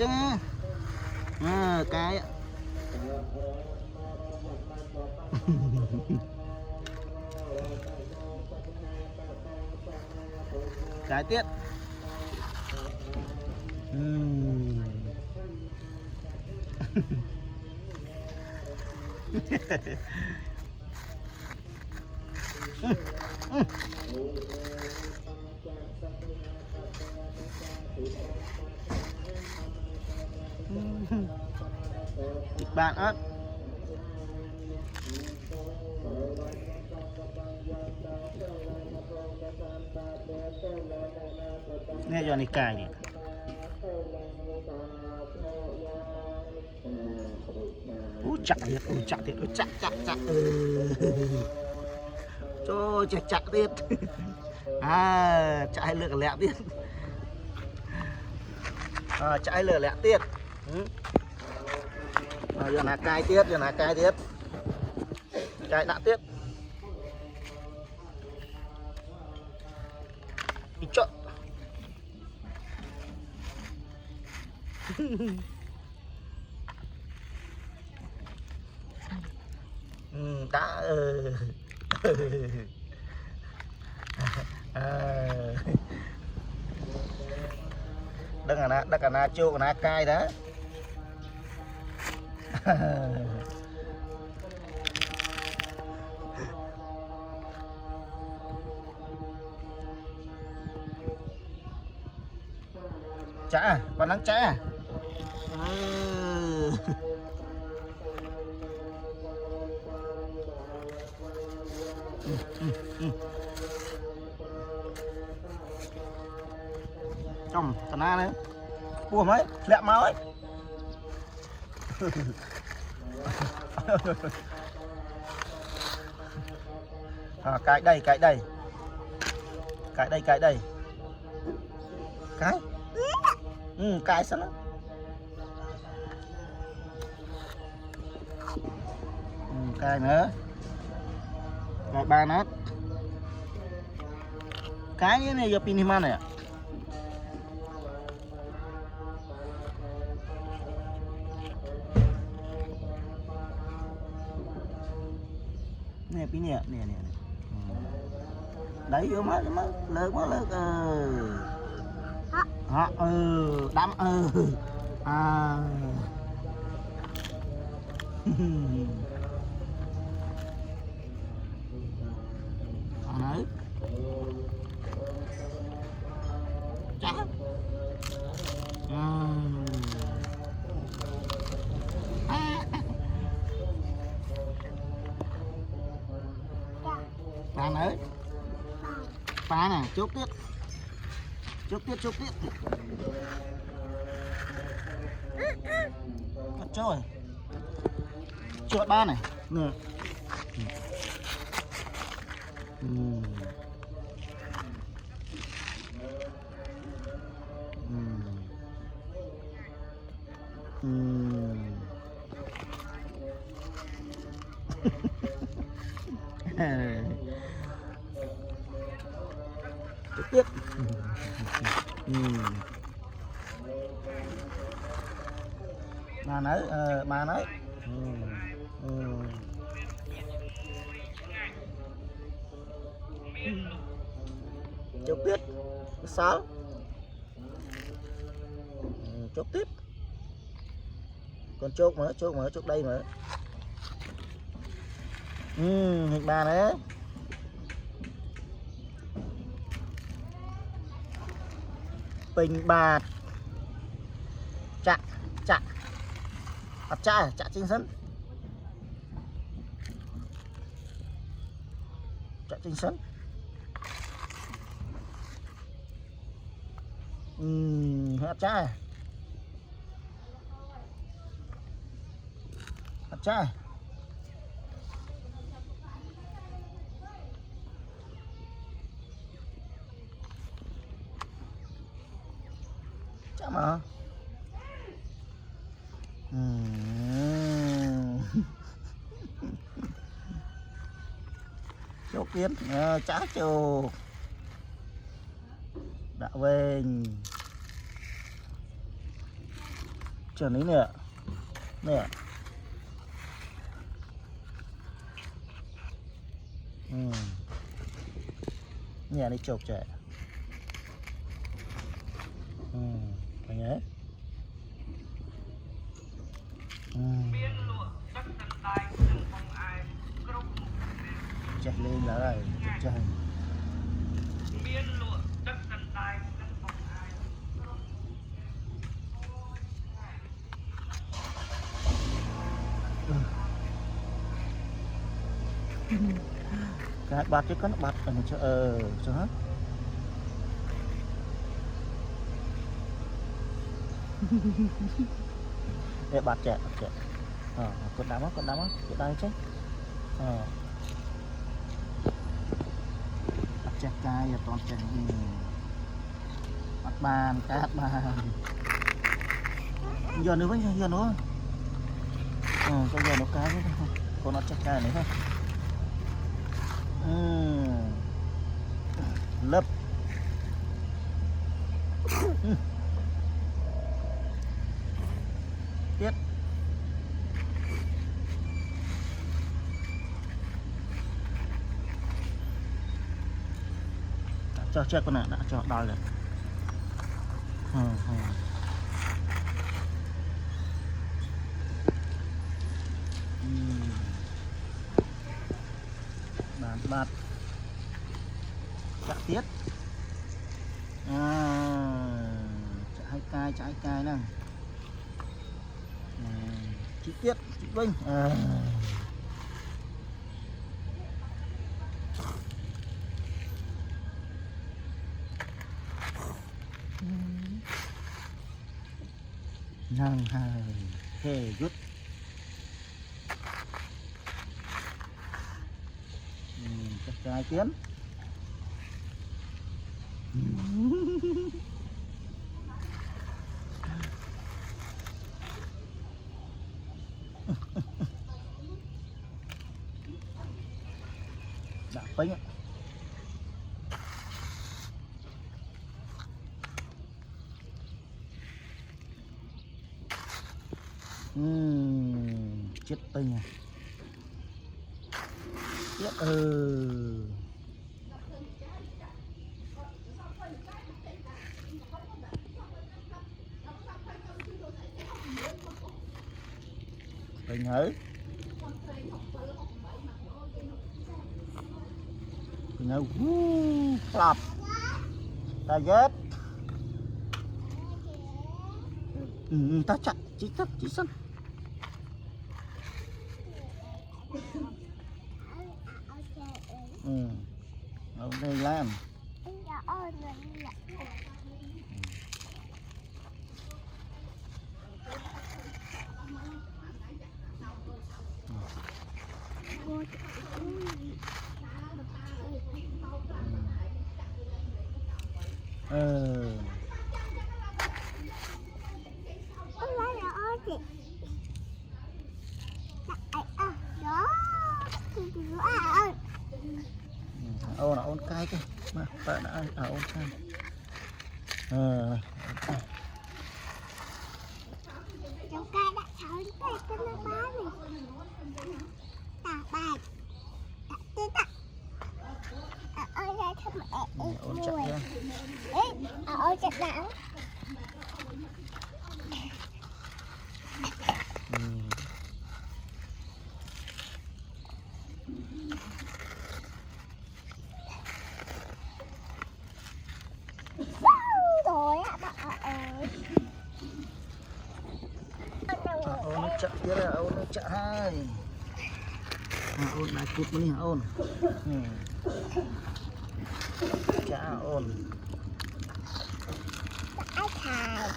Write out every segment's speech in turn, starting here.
chứ cái cái tiết thịt bạn ớt nghe cho này cài đi chặt thiệt chặt thiệt chặt cho chặt thiệt chạy lựa lẹ tiết chạy lựa lẹ tiết giờ là cài tiết cài đã tiết đi chọn đã đắc là chô là cay đó chả còn lắng chả trong thằng na đấy buồn ấy lẹ máu ấy cái đây cái sao lắm cái nữa cái ba nát cái như này giờ pin mana này nè pin nè đấy vô má lớn quá lớn đâm đấy chắc ba nữa ba nè chốt tiết trời chuột ba này nè tiếp mà nói chốt tiếp sáu chốt tiếp còn chốt mở chốt đây nữa hình ba đấy bình bạt chặt chặt trên sân hạt chai chả mà chốt kiến chả chô đã về chờ ní nè nè nhà đi chụp trẻ phải nhớ chạy lên là rồi chạy cái bát chứ có nó bát ở chỗ cho hết để bát trẻ con đám á cái đây chứ bát trẻ cay và toàn trẻ bát bàn cái bát bàn giờ nữa với giờ nữa con giờ nó cái nữa con nó trẻ cay nữa thôi lớp tiếp cho chết con này đã cho đòi rồi bàn bát chặt tiết trái cay nè chi tiết chị Vinh năng hai thề rút trái tiến đã phênh ạ chết phênh à chết phênh hử nó flop ta ghét ta chặt chỉ sân ở đây làm ôn cay cái mà bạn đã ôn cay cháu cay đã cháu cái nó bá này tả bài tả tư tả ơi ra thăm mẹ ôn chặt nha ôi chặt não ôn chặt tiếp là ôn chặt hai ôn lại cút mới ôn chả ôn ai thải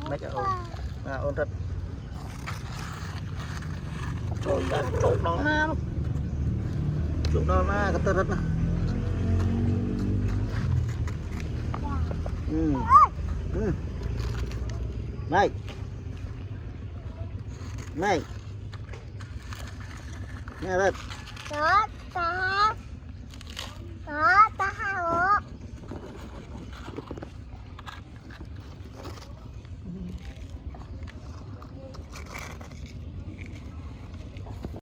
mấy cái ôn thật trộn nó ma trộn nó ma cái tơ rất nè này này Nghe lên. Đó ta